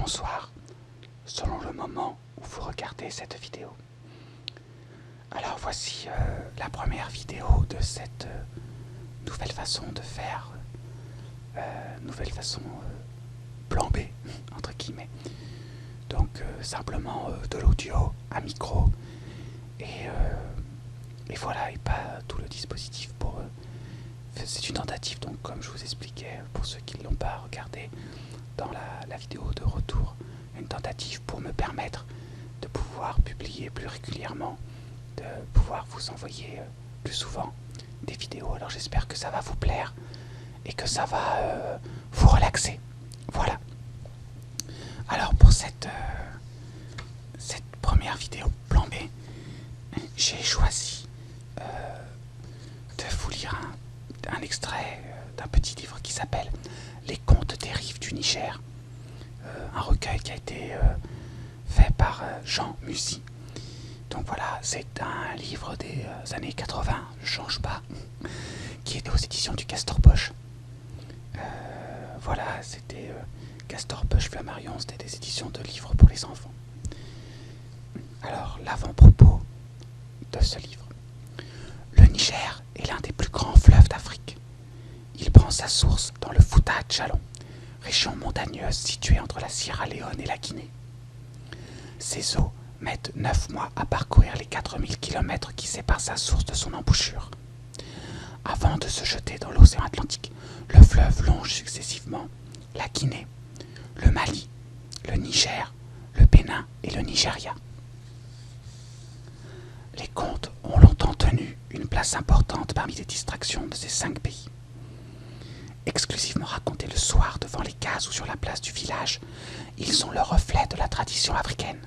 bonsoir, selon le moment où vous regardez cette vidéo. Alors voici la première vidéo de cette nouvelle façon de faire, nouvelle façon plan B, entre guillemets. Donc simplement de l'audio, un micro, et voilà, et pas tout le dispositif pour... c'est une tentative, donc comme je vous expliquais, pour ceux qui ne l'ont pas regardé dans la vidéo de retour, une tentative pour me permettre de pouvoir publier plus régulièrement, de pouvoir vous envoyer plus souvent des vidéos. Alors j'espère que ça va vous plaire et que ça va vous relaxer. Voilà. Alors pour cette première vidéo plan B, j'ai choisi de vous lire un extrait d'un petit livre qui s'appelle Les contes des rives du Niger, un recueil qui a été fait par Jean Mussy. Donc voilà, c'est un livre des années 80, je change pas, qui était aux éditions du Castor Poche. Voilà, c'était Castor Poche Flammarion, c'était des éditions de livres pour les enfants. Alors, l'avant-propos de ce livre. Le Niger est l'un des plus grands fleuves d'Afrique. Il prend sa source dans le Fouta Djallon, région montagneuse située entre la Sierra Leone et la Guinée. Ses eaux mettent 9 mois à parcourir les 4000 km qui séparent sa source de son embouchure. Avant de se jeter dans l'océan Atlantique, le fleuve longe successivement la Guinée, le Mali, le Niger, le Bénin et le Nigeria. Les contes ont longtemps tenu une place importante parmi les distractions de ces 5 pays. Exclusivement racontés le soir devant les cases ou sur la place du village, ils sont le reflet de la tradition africaine.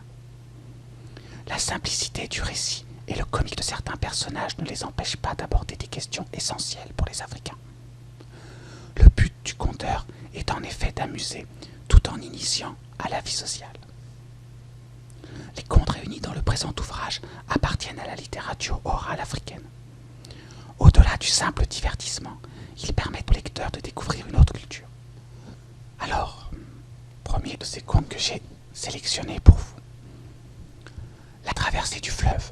La simplicité du récit et le comique de certains personnages ne les empêchent pas d'aborder des questions essentielles pour les Africains. Le but du conteur est en effet d'amuser tout en initiant à la vie sociale. Les contes réunis dans le présent ouvrage appartiennent à la littérature orale africaine. Au-delà du simple divertissement, ils permettent au lecteur de découvrir une autre culture. Alors, premier de ces contes que j'ai sélectionné pour vous. La traversée du fleuve.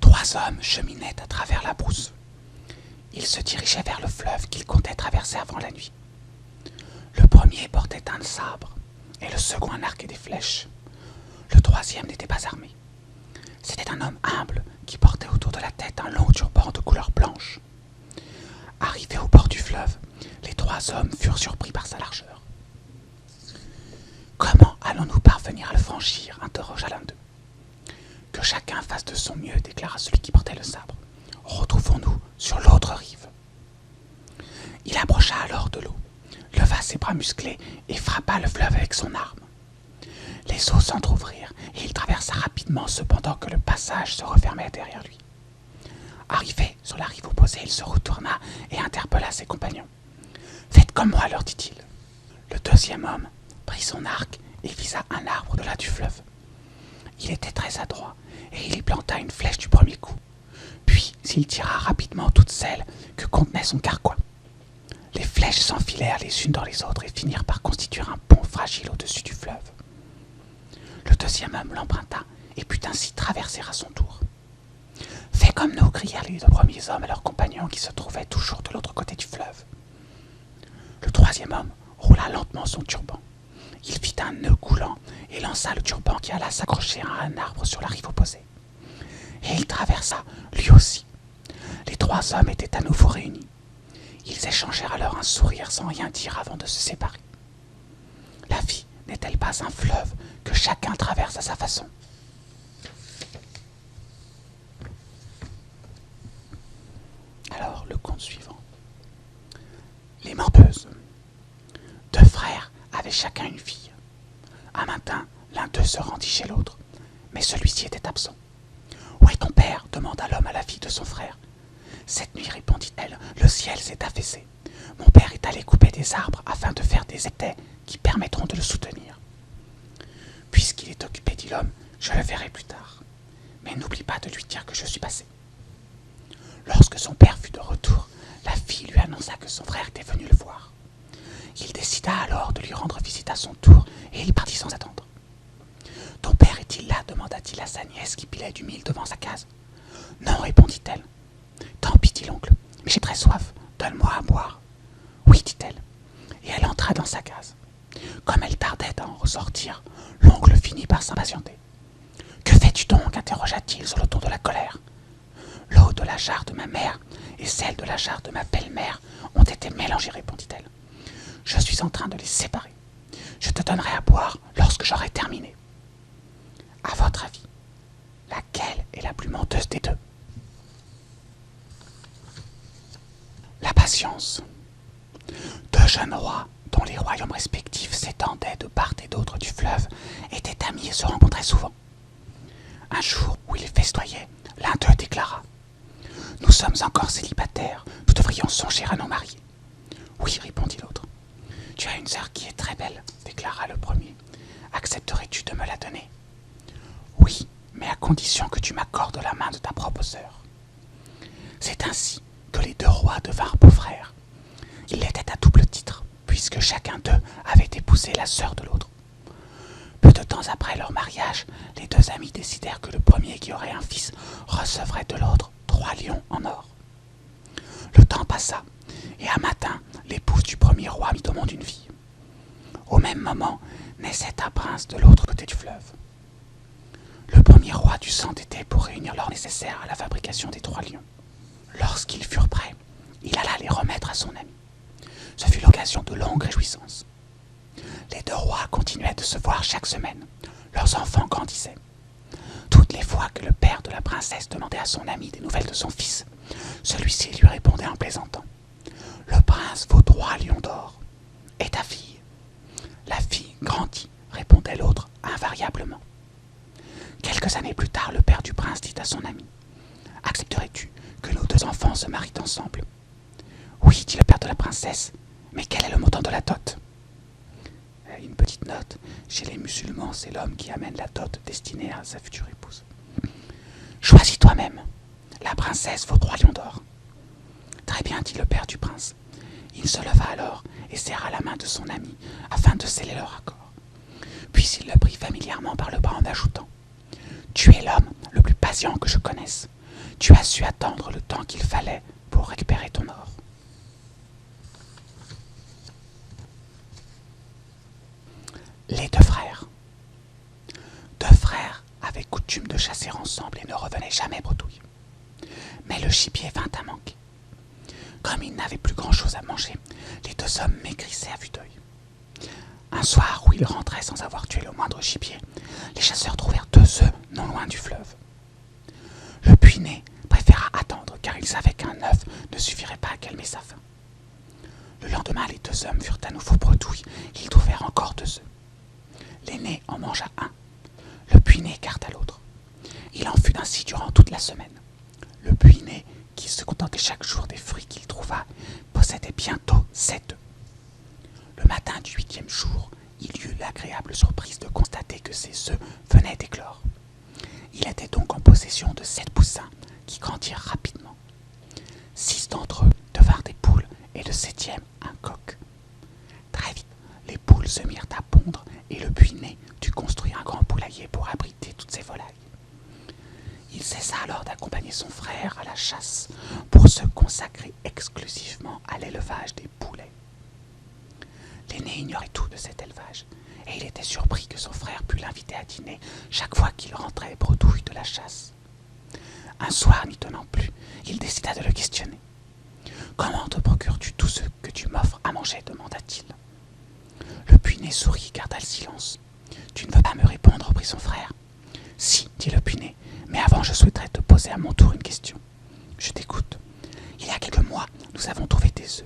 3 hommes cheminaient à travers la brousse. Ils se dirigeaient vers le fleuve qu'ils comptaient traverser avant la nuit. Le premier portait un sabre et le second un arc et des flèches. Le troisième n'était pas armé. C'était un homme humble qui portait autour de la tête un long turban de couleur blanche. Arrivés au bord du fleuve, les 3 hommes furent surpris par sa largeur. « Comment allons-nous parvenir à le franchir » interrogea l'un d'eux. « Que chacun fasse de son mieux » déclara celui qui portait le sabre. « Retrouvons-nous sur l'autre rive. » Il approcha alors de l'eau, leva ses bras musclés et frappa le fleuve avec son arme. Les eaux s'entr'ouvrirent et il traversa rapidement cependant que le passage se refermait derrière lui. Arrivé sur la rive opposée, il se retourna et interpella ses compagnons. « Faites comme moi, leur dit-il. » Le deuxième homme prit son arc et visa un arbre de là du fleuve. Il était très adroit et il y planta une flèche du premier coup. Puis il tira rapidement toutes celles que contenait son carquois. Les flèches s'enfilèrent les unes dans les autres et finirent par constituer un pont fragile au-dessus du fleuve. Le deuxième homme l'emprunta et put ainsi traverser à son tour. « Fais comme nous » crièrent les 2 premiers hommes à leurs compagnons qui se trouvaient toujours de l'autre côté du fleuve. Le troisième homme roula lentement son turban. Il fit un nœud coulant et lança le turban qui alla s'accrocher à un arbre sur la rive opposée. Et il traversa, lui aussi. Les 3 hommes étaient à nouveau réunis. Ils échangèrent alors un sourire sans rien dire avant de se séparer. La vie n'est-elle pas un fleuve que chacun traverse à sa façon? Alors, le conte suivant. Les Morbeuses. 2 frères avaient chacun une fille. Un matin, l'un d'eux se rendit chez l'autre, mais celui-ci était absent. « Où est ton père » demanda l'homme à la fille de son frère. « Cette nuit, répondit-elle, le ciel s'est affaissé. Mon père est allé couper des arbres afin de faire des étais qui permettront de le soutenir. »« Puisqu'il est occupé, dit l'homme, je le verrai plus tard. Mais n'oublie pas de lui dire que je suis passé. » Lorsque son père fut de retour, la fille lui annonça que son frère était venu le voir. Il décida alors de lui rendre visite à son tour et il partit sans attendre. Ton père est-il là demanda-t-il à sa nièce qui pilait du mil devant sa case. Non, répondit-elle. Tant pis, dit l'oncle, mais j'ai très soif, donne-moi à boire. Oui, dit-elle, et elle entra dans sa case. Comme elle tardait à en ressortir, l'oncle finit par s'impatienter. Que fais-tu donc interrogea-t-il sur le ton de la colère. L'eau de la jarre de ma mère et celle de la jarre de ma belle-mère ont été mélangées, répondit-elle. Je suis en train de les séparer. Je te donnerai à boire lorsque j'aurai terminé. À votre avis, laquelle est la plus menteuse des deux? La patience. Deux jeunes rois, dont les royaumes respectifs s'étendaient de part et d'autre du fleuve, étaient amis et se rencontraient souvent. Un jour où ils festoyaient, l'un d'eux déclara « Nous sommes encore célibataires, nous devrions songer à nous marier. » « Oui, répondit l'autre. « Tu as une sœur qui est très belle, déclara le premier. Accepterais-tu de me la donner? » « Oui, mais à condition que tu m'accordes la main de ta propre sœur. » C'est ainsi que les deux rois devinrent beaux-frères. Ils l'étaient à double titre, puisque chacun d'eux avait épousé la sœur de l'autre. Peu de temps après leur mariage, les deux amis décidèrent que le premier qui aurait un fils recevrait de l'autre 3 lions en or. Le temps passa, et un matin, l'épouse du premier roi mit au monde une fille. Au même moment, naissait un prince de l'autre côté du fleuve. Le premier roi dut s'entêter pour réunir l'or nécessaire à la fabrication des 3 lions. Lorsqu'ils furent prêts, il alla les remettre à son ami. Ce fut l'occasion de longues réjouissances. Les deux rois continuaient de se voir chaque semaine. Leurs enfants grandissaient. Toutes les fois que le père de la princesse demandait à son ami des nouvelles de son fils, celui-ci lui répondait en plaisantant. « Le prince vaut 3 lions d'or. Et ta fille ?» La fille grandit, répondait l'autre invariablement. Quelques années plus tard, le père du prince dit à son ami. « Accepterais-tu que nos 2 enfants se marient ensemble ?» « Oui, dit le père de la princesse, mais quel est le montant de la dot ?» Une petite note, chez les musulmans, c'est l'homme qui amène la dot destinée à sa future épouse. « Choisis toi-même, la princesse vaut 3 lions d'or. » Très bien, dit le père du prince. Il se leva alors et serra la main de son ami afin de sceller leur accord. Puis il le prit familièrement par le bras en ajoutant. « Tu es l'homme le plus patient que je connaisse. Tu as su attendre le temps qu'il fallait pour récupérer ton or. » Les 2 frères. 2 frères avaient coutume de chasser ensemble et ne revenaient jamais bredouilles. Mais le gibier vint à manquer. Comme ils n'avaient plus grand-chose à manger, les 2 hommes maigrissaient à vue d'œil. Un soir où ils rentraient sans avoir tué le moindre gibier, les chasseurs trouvèrent 2 œufs non loin du fleuve. Le puiné préféra attendre car il savait qu'un œuf ne suffirait pas à calmer sa faim. Le lendemain, les 2 hommes furent à nouveau bredouilles et ils trouvèrent encore 2 œufs. L'aîné en mangea un, le puiné garda l'autre. Il en fut ainsi durant toute la semaine. Le puiné, qui se contentait chaque jour des fruits qu'il trouva, possédait bientôt 7 œufs. Le matin du 8e jour, il eut l'agréable surprise de constater que ces œufs venaient d'éclore. Il était donc en possession de 7 poussins qui grandirent rapidement. 6 d'entre eux devinrent des poules et le 7e un coq. Très vite, les poules se mirent à pondre et le puiné dut construire un grand poulailler pour abriter toutes ses volailles. Il cessa alors d'accompagner son frère à la chasse pour se consacrer exclusivement à l'élevage des poulets. L'aîné ignorait tout de cet élevage et il était surpris que son frère pût l'inviter à dîner chaque fois qu'il rentrait bredouille de la chasse. Un soir, n'y tenant plus, il décida de le questionner. « Comment te procures-tu tout ce que tu m'offres à manger ?» demanda-t-il. Le puiné sourit et garda le silence. « Tu ne veux pas me répondre ?» reprit son frère. « Si, dit le puiné, mais avant je souhaiterais te poser à mon tour une question. Je t'écoute. Il y a quelques mois, nous avons trouvé tes œufs.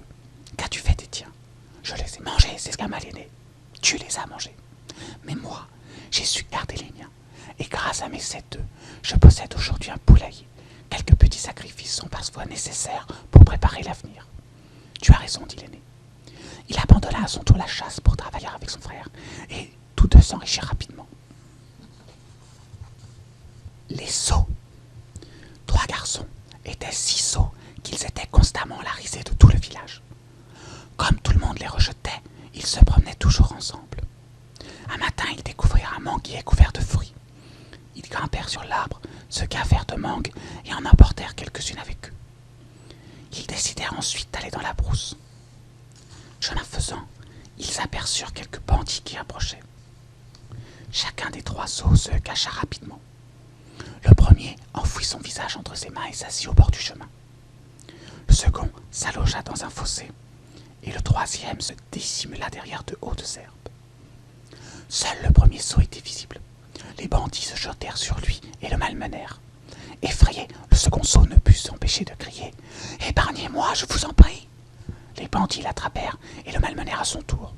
Qu'as-tu fait des tiens? Je les ai mangés, s'exclama l'aîné. Tu les as mangés. Mais moi, j'ai su garder les miens. Et grâce à mes 7 œufs, je possède aujourd'hui un poulailler. Quelques petits sacrifices sont parfois nécessaires pour préparer l'avenir. Tu as raison, dit l'aîné. Il abandonna à son tour la chasse pour travailler avec son frère, et tous 2 s'enrichirent rapidement. Les sots. 3 garçons étaient si sots qu'ils étaient constamment la risée de tout le village. Comme tout le monde les rejetait, ils se promenaient toujours ensemble. Un matin, ils découvrirent un manguier couvert de fruits. Ils grimpèrent sur l'arbre, se gavèrent de mangues et en emportèrent quelques-unes avec eux. Ils décidèrent ensuite d'aller dans la brousse. Chemin faisant, ils aperçurent quelques bandits qui approchaient. Chacun des trois seaux se cacha rapidement. Le premier enfouit son visage entre ses mains et s'assit au bord du chemin. Le second s'allongea dans un fossé et le troisième se dissimula derrière de hautes herbes. Seul le premier seau était visible. Les bandits se jetèrent sur lui et le malmenèrent. Effrayé, le second seau ne put s'empêcher de crier « Épargnez-moi, je vous en prie !» Les bandits l'attrapèrent et le malmenèrent à son tour.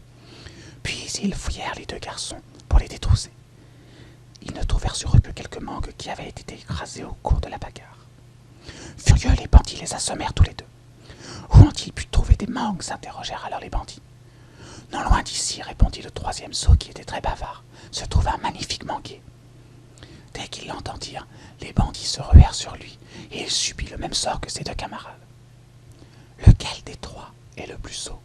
Puis ils fouillèrent les deux garçons pour les détrousser. Ils ne trouvèrent sur eux que quelques mangues qui avaient été écrasées au cours de la bagarre. Furieux, les bandits les assommèrent tous les deux. « Où ont-ils pu trouver des mangues ?» s'interrogèrent alors les bandits. « Non loin d'ici, » répondit le troisième seau qui était très bavard, se trouve un magnifique manguier. Dès qu'ils l'entendirent, les bandits se ruèrent sur lui et il subit le même sort que ses deux camarades. Lequel des trois est le plus sot ?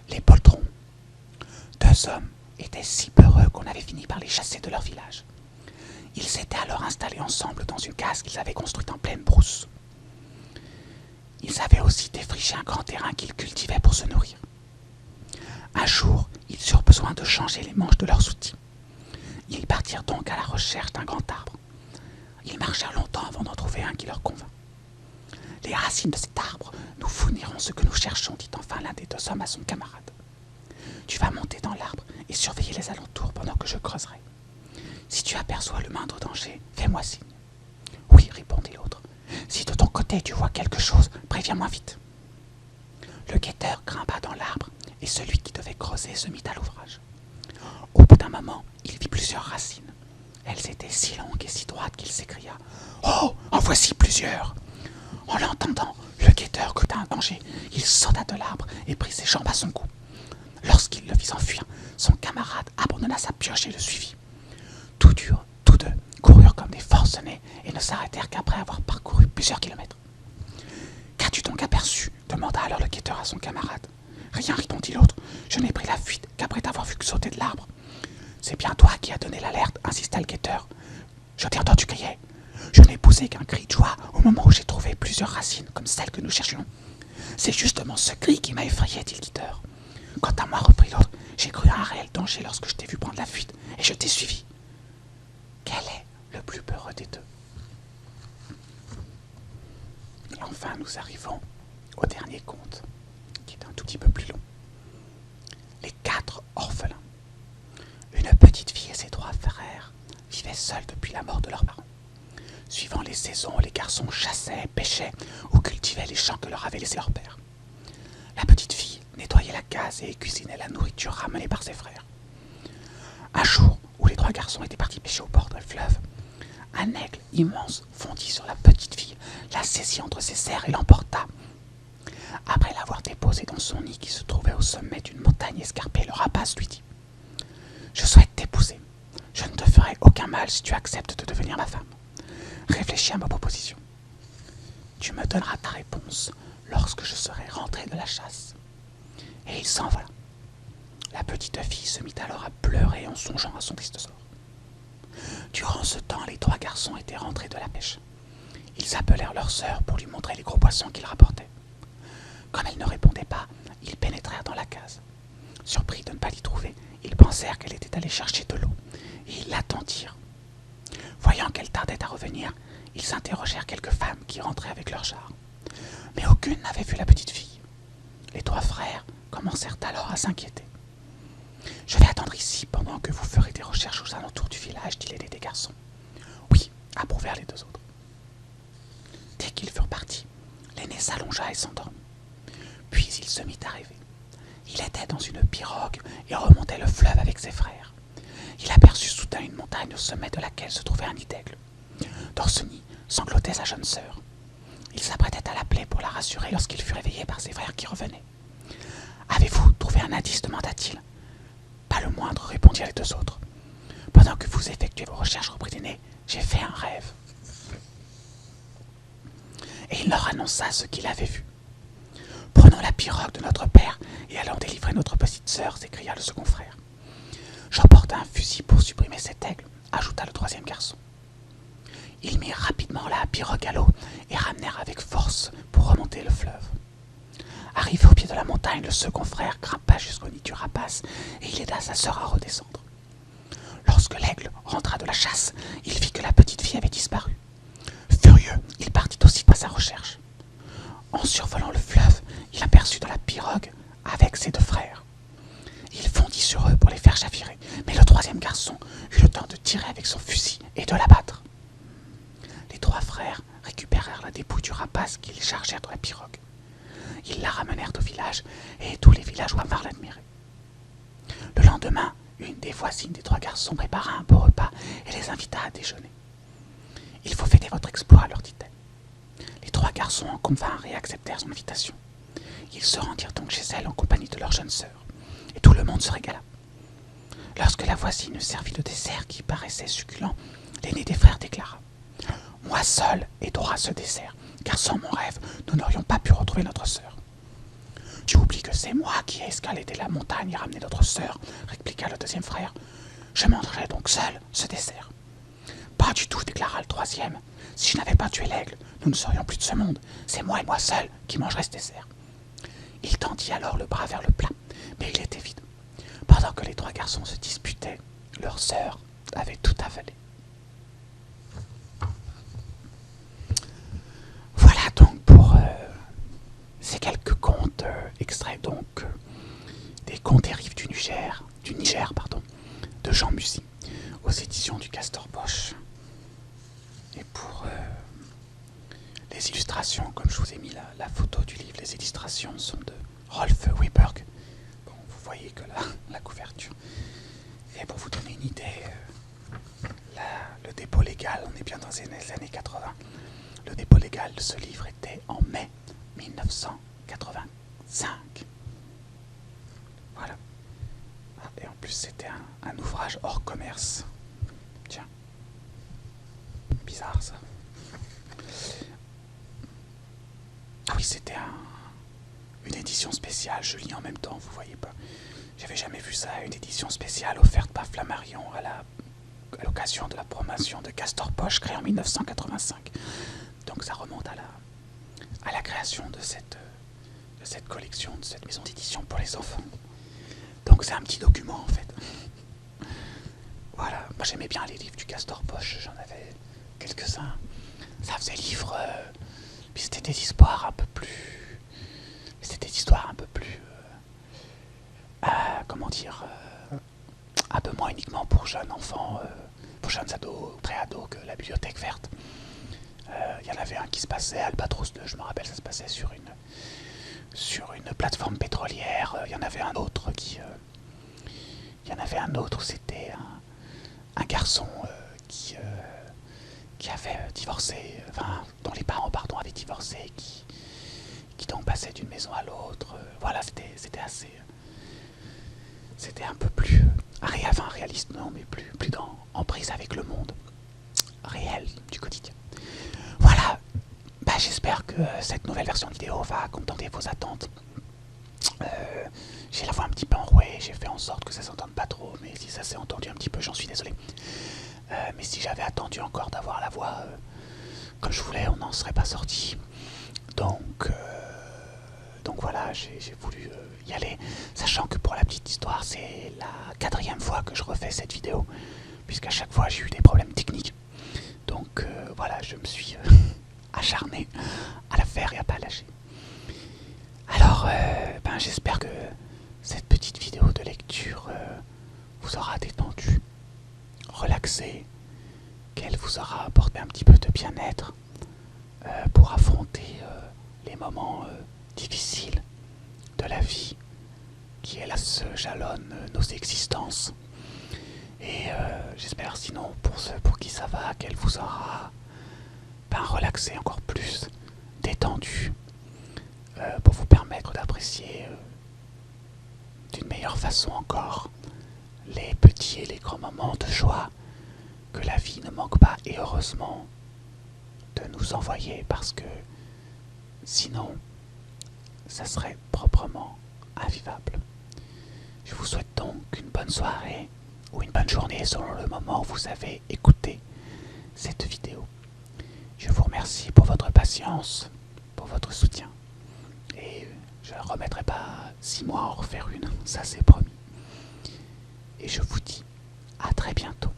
Les poltrons. Deux hommes étaient si peureux qu'on avait fini par les chasser de leur village. Ils s'étaient alors installés ensemble dans une case qu'ils avaient construite en pleine brousse. Ils avaient aussi défriché un grand terrain qu'ils cultivaient pour se nourrir. Un jour, ils eurent besoin de changer les manches de leurs outils. Ils partirent donc à la recherche d'un grand arbre. Ils marchèrent longtemps avant d'en trouver un qui leur convint. « Les racines de cet arbre nous fourniront ce que nous cherchons, dit enfin l'un des deux hommes à son camarade. Tu vas monter dans l'arbre et surveiller les alentours pendant que je creuserai. Si tu aperçois le moindre danger, fais-moi signe. »« Oui, répondit l'autre. Si de ton côté tu vois quelque chose, préviens-moi vite. » Le guetteur grimpa dans l'arbre et celui qui devait creuser se mit à l'ouvrage. Au bout d'un moment, il vit plusieurs racines. Elles étaient si longues et si droites qu'il s'écria « Oh, en voici plusieurs !» En l'entendant, le guetteur crut un danger. Il sauta de l'arbre et prit ses jambes à son cou. Lorsqu'il le vit s'enfuir, son camarade abandonna sa pioche et le suivit. Tous deux coururent comme des forcenés et ne s'arrêtèrent qu'après avoir parcouru plusieurs kilomètres. « Qu'as-tu donc aperçu ?» demanda alors le guetteur à son camarade. « Rien, répondit l'autre. Je n'ai pris la fuite qu'après t'avoir vu sauter de l'arbre. »« C'est bien toi qui as donné l'alerte, insista le guetteur. Je t'ai entendu crier. Je n'ai poussé qu'un cri de joie au moment où j'ai trouvé plusieurs racines comme celles que nous cherchions. C'est justement ce cri qui m'a effrayé, dit le guetteur. Quant à moi, reprit l'autre, j'ai cru à un réel danger lorsque je t'ai vu prendre la fuite et je t'ai suivi. Quel est le plus peureux des deux ? Et enfin, nous arrivons au dernier conte, qui est un tout petit peu plus long. Les 4 orphelins. Une petite fille et ses 3 frères vivaient seuls depuis la mort de leurs parents. Suivant les saisons, les garçons chassaient, pêchaient ou cultivaient les champs que leur avait laissés leur père. La petite fille nettoyait la case et cuisinait la nourriture ramenée par ses frères. Un jour, où les 3 garçons étaient partis pêcher au bord du fleuve, un aigle immense fondit sur la petite fille, la saisit entre ses serres et l'emporta. Après l'avoir déposée dans son nid qui se trouvait au sommet d'une montagne escarpée, le rapace lui dit « Je souhaite t'épouser. Je ne te ferai aucun mal si tu acceptes de devenir ma femme. Réfléchis à ma proposition. Tu me donneras ta réponse lorsque je serai rentré de la chasse. » Et il s'envola. La petite fille se mit alors à pleurer en songeant à son triste sort. Durant ce temps, les 3 garçons étaient rentrés de la pêche. Ils appelèrent leur sœur pour lui montrer les gros poissons qu'ils rapportaient. Comme elle ne répondait pas, ils pénétrèrent dans la case. Surpris de ne pas l'y trouver, ils pensèrent qu'elle était allée chercher de l'eau et ils l'attendirent. Voyant qu'elle tardait à revenir, ils interrogèrent quelques femmes qui rentraient avec leur char. Mais aucune n'avait vu la petite fille. Les 3 frères commencèrent alors à s'inquiéter. « Je vais attendre ici pendant que vous ferez des recherches aux alentours du village, dit l'aîné des garçons. »« Oui, » approuvèrent les 2 autres. Dès qu'ils furent partis, l'aîné s'allongea et s'endormit. Puis il se mit à rêver. Il était dans une pirogue et remontait le fleuve avec ses frères. Il aperçut soudain une montagne au sommet de laquelle se trouvait un nid d'aigle. Dans ce nid sanglotait sa jeune sœur. Il s'apprêtait à l'appeler pour la rassurer lorsqu'il fut réveillé par ses frères qui revenaient. « Avez-vous trouvé un indice ?» demanda-t-il. « Pas le moindre, répondirent les 2 autres. Pendant que vous effectuez vos recherches, reprit l'aîné, j'ai fait un rêve. leur annonça ce qu'il avait vu. « Prenons la pirogue de notre père et allons délivrer notre petite sœur », s'écria le second frère. « J'emporte un fusil pour supprimer cet aigle », ajouta le troisième garçon. Ils mirent rapidement la pirogue à l'eau et ramenèrent avec force pour remonter le fleuve. Arrivé au pied de la montagne, le second frère grimpa jusqu'au nid du rapace et il aida sa sœur à redescendre. Lorsque l'aigle rentra de la chasse, il vit que la petite fille avait disparu. Furieux, il partit aussitôt à sa recherche. En survolant le fleuve, il aperçut dans la pirogue avec ses deux frères. Il fondit sur eux pour les faire chavirer, mais le troisième garçon eut le temps de tirer avec son fusil et de l'abattre. Les trois frères récupérèrent la dépouille du rapace qu'ils chargèrent dans la pirogue. Ils la ramenèrent au village et tous les villageois vinrent l'admirer. Le lendemain, une des voisines des trois garçons prépara un beau repas et les invita à déjeuner. « Il faut fêter votre exploit », leur dit-elle. Les trois garçons en convinrent et acceptèrent son invitation. Ils se rendirent donc chez elle en compagnie de leur jeune sœur, et tout le monde se régala. Lorsque la voisine servit le dessert qui paraissait succulent, l'aîné des frères déclara « Moi seul ai droit à ce dessert, car sans mon rêve, nous n'aurions pas pu retrouver notre sœur. »« Tu oublies que c'est moi qui ai escaladé la montagne et ramené notre sœur, » répliqua le deuxième frère. « Je mangerai donc seul ce dessert. »« Pas du tout, » déclara le troisième. « Si je n'avais pas tué l'aigle, nous ne serions plus de ce monde. C'est moi et moi seul qui mangerai ce dessert. » Il tendit alors le bras vers le plat, mais il était vide. Pendant que les trois garçons se disputaient, leur sœur avait tout avalé. Voilà donc pour ces quelques contes extraits donc des contes et rives du Niger, de Jean Mussy, aux éditions du Castor Poche. Et pour les illustrations, comme je vous ai mis la photo du livre, les illustrations sont de Rolf Weberg. Bon, vous voyez que la couverture. Et pour vous donner une idée, le dépôt légal, on est bien dans les années 80. Le dépôt légal de ce livre était en mai 1985. Voilà. Et en plus, c'était un ouvrage hors commerce. Tiens. Bizarre, ça. Ah oui, c'était une édition spéciale. Je lis en même temps, vous voyez pas. J'avais jamais vu ça, une édition spéciale offerte par Flammarion à l'occasion de la promotion de Castor Poche, créée en 1985. Donc ça remonte à la création de cette collection, de cette maison d'édition pour les enfants. Donc c'est un petit document en fait. Voilà, moi j'aimais bien les livres du Castor Poche, j'en avais quelques-uns. Ça faisait livre, puis c'était des histoires un peu plus... comment dire, un peu moins uniquement pour jeunes enfants, pour jeunes ados, pré-ados que la bibliothèque verte. Il y en avait un qui se passait, Albatros 2, je me rappelle, ça se passait sur une plateforme pétrolière. Il y en avait un autre c'était un garçon qui avait divorcé, enfin, dont les parents, avaient divorcé, qui donc passait d'une maison à l'autre. Voilà, c'était assez... C'était un peu plus réaliste, non, mais plus en prise avec le monde réel du quotidien. Voilà, j'espère que cette nouvelle version vidéo va contenter vos attentes. J'ai la voix un petit peu enrouée, j'ai fait en sorte que ça s'entende pas trop, mais si ça s'est entendu un petit peu, j'en suis désolé. Mais si j'avais attendu encore d'avoir la voix comme je voulais, on n'en serait pas sorti. Donc voilà, j'ai voulu y aller, sachant que pour la petite histoire, c'est la 4e fois que je refais cette vidéo, puisqu'à chaque fois j'ai eu des problèmes techniques. Donc voilà, je me suis acharné à la faire et à pas lâcher. Alors, j'espère que cette petite vidéo de lecture vous aura détendu, relaxé, qu'elle vous aura apporté un petit peu de bien-être pour affronter les moments difficiles de la vie qui, hélas, jalonnent nos existences. Et j'espère sinon, pour ceux pour qui ça va, qu'elle vous aura relaxé encore plus, détendu, pour vous permettre d'apprécier d'une meilleure façon encore les petits et les grands moments de joie que la vie ne manque pas, et heureusement, de nous envoyer, parce que Sinon, ça serait proprement invivable. Je vous souhaite donc une bonne soirée ou une bonne journée selon le moment où vous avez écouté cette vidéo. Je vous remercie pour votre patience, pour votre soutien. Et je ne remettrai pas 6 mois à en refaire une, ça c'est promis. Et je vous dis à très bientôt.